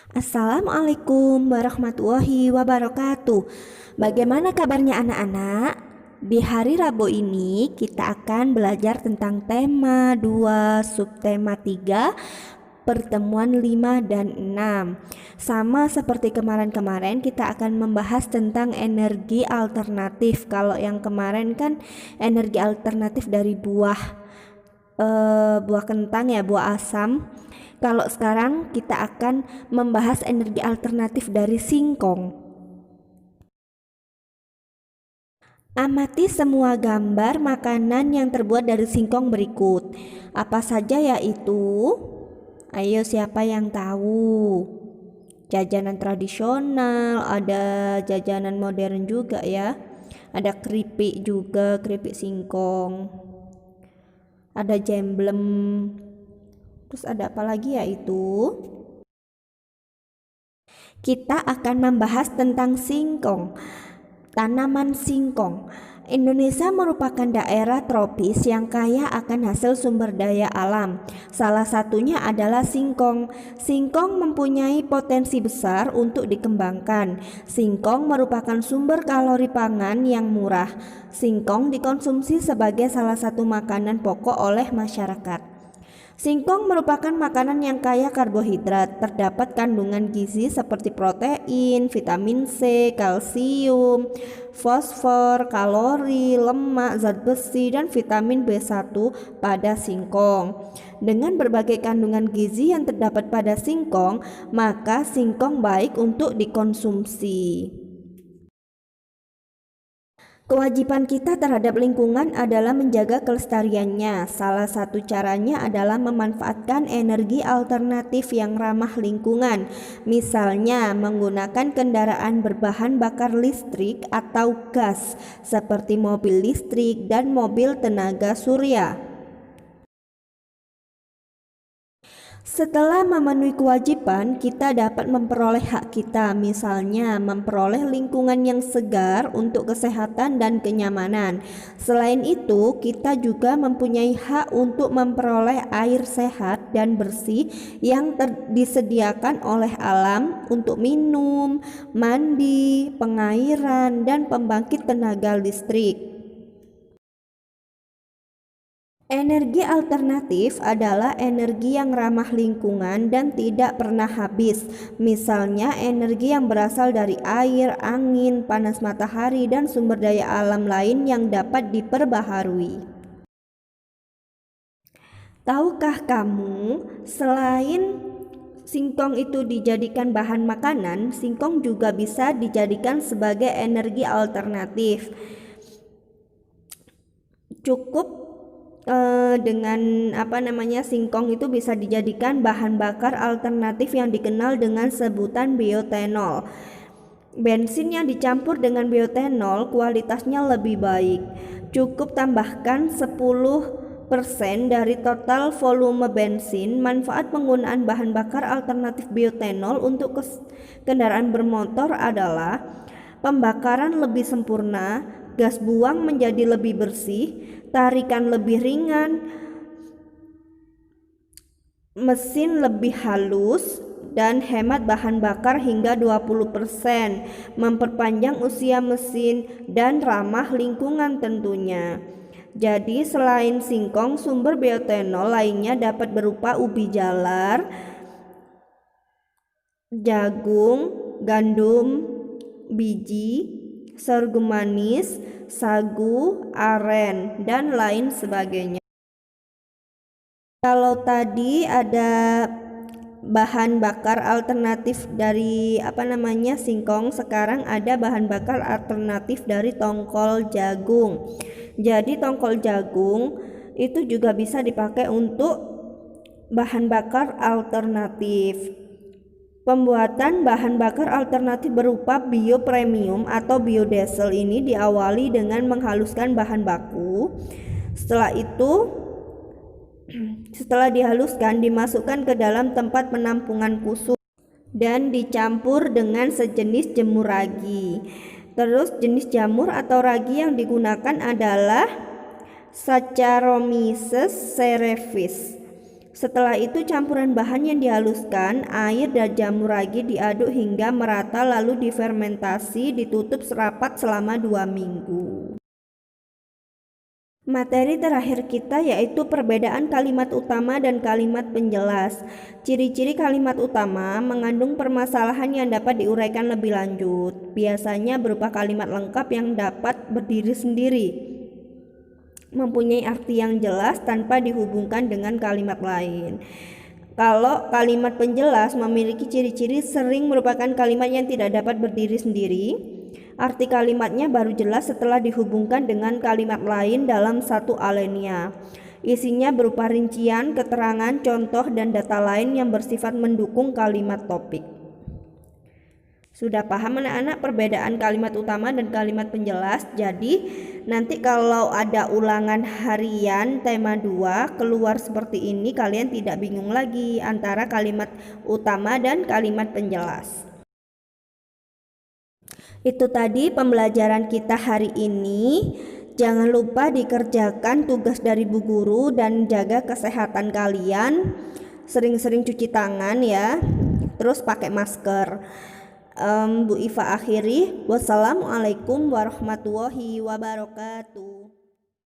Assalamualaikum warahmatullahi wabarakatuh. Bagaimana kabarnya anak-anak? Di hari Rabu ini kita akan belajar tentang tema 2, subtema 3, pertemuan 5 dan 6. Sama seperti kemarin-kemarin kita akan membahas tentang energi alternatif. Kalau yang kemarin kan energi alternatif dari buah kentang ya, buah asam. Kalau sekarang kita akan membahas energi alternatif dari singkong. Amati semua gambar makanan yang terbuat dari singkong berikut. Apa saja yaitu? Ayo, siapa yang tahu? Jajanan tradisional, ada jajanan modern juga ya. Ada keripik juga, keripik singkong. Ada jemblem. Terus ada apa lagi yaitu? Kita akan membahas tentang singkong. Tanaman singkong. Indonesia merupakan daerah tropis yang kaya akan hasil sumber daya alam. Salah satunya adalah singkong. Singkong mempunyai potensi besar untuk dikembangkan. Singkong merupakan sumber kalori pangan yang murah. Singkong dikonsumsi sebagai salah satu makanan pokok oleh masyarakat. Singkong merupakan makanan yang kaya karbohidrat. Terdapat kandungan gizi seperti protein, vitamin C, kalsium, fosfor, kalori, lemak, zat besi, dan vitamin B1 pada singkong. Dengan berbagai kandungan gizi yang terdapat pada singkong, maka singkong baik untuk dikonsumsi. Kewajiban kita terhadap lingkungan adalah menjaga kelestariannya. Salah satu caranya adalah memanfaatkan energi alternatif yang ramah lingkungan. Misalnya, menggunakan kendaraan berbahan bakar listrik atau gas, seperti mobil listrik dan mobil tenaga surya. Setelah memenuhi kewajiban, kita dapat memperoleh hak kita, misalnya memperoleh lingkungan yang segar untuk kesehatan dan kenyamanan. Selain itu, kita juga mempunyai hak untuk memperoleh air sehat dan bersih yang disediakan oleh alam untuk minum, mandi, pengairan, dan pembangkit tenaga listrik. Energi alternatif adalah energi yang ramah lingkungan dan tidak pernah habis. Misalnya energi yang berasal dari air, angin, panas matahari, dan sumber daya alam lain yang dapat diperbaharui. Tahukah kamu, selain singkong itu dijadikan bahan makanan, singkong juga bisa dijadikan sebagai energi alternatif. Cukup dengan singkong itu bisa dijadikan bahan bakar alternatif yang dikenal dengan sebutan bioetanol. Bensin yang dicampur dengan bioetanol kualitasnya lebih baik. Cukup tambahkan 10% dari total volume bensin. Manfaat penggunaan bahan bakar alternatif bioetanol untuk kendaraan bermotor adalah pembakaran lebih sempurna, gas buang menjadi lebih bersih, tarikan lebih ringan, mesin lebih halus, dan hemat bahan bakar hingga 20%, memperpanjang usia mesin, dan ramah lingkungan tentunya. Jadi selain singkong, sumber bioetanol lainnya dapat berupa ubi jalar, jagung, gandum, biji, sorghum manis, sagu, aren, dan lain sebagainya. Kalau tadi ada bahan bakar alternatif dari singkong, sekarang ada bahan bakar alternatif dari tongkol jagung. Jadi tongkol jagung itu juga bisa dipakai untuk bahan bakar alternatif. Pembuatan bahan bakar alternatif berupa biopremium atau biodiesel ini diawali dengan menghaluskan bahan baku. Setelah dihaluskan, dimasukkan ke dalam tempat penampungan khusus dan dicampur dengan sejenis jamur ragi. Terus jenis jamur atau ragi yang digunakan adalah Saccharomyces cerevisiae. Setelah itu campuran bahan yang dihaluskan, air dan jamur ragi diaduk hingga merata lalu difermentasi, ditutup rapat selama 2 minggu. Materi terakhir kita yaitu perbedaan kalimat utama dan kalimat penjelas. Ciri-ciri kalimat utama mengandung permasalahan yang dapat diuraikan lebih lanjut. Biasanya berupa kalimat lengkap yang dapat berdiri sendiri, mempunyai arti yang jelas tanpa dihubungkan dengan kalimat lain. Kalau kalimat penjelas memiliki ciri-ciri sering merupakan kalimat yang tidak dapat berdiri sendiri. Arti kalimatnya baru jelas setelah dihubungkan dengan kalimat lain dalam satu alinea. Isinya berupa rincian, keterangan, contoh, dan data lain yang bersifat mendukung kalimat topik. Sudah paham anak-anak perbedaan kalimat utama dan kalimat penjelas? Jadi nanti kalau ada ulangan harian tema 2 keluar seperti ini, kalian tidak bingung lagi antara kalimat utama dan kalimat penjelas. Itu tadi pembelajaran kita hari ini. Jangan lupa dikerjakan tugas dari Bu Guru dan jaga kesehatan kalian. Sering-sering cuci tangan ya. Terus pakai masker. Bu Iva akhiri. Wassalamualaikum warahmatullahi wabarakatuh.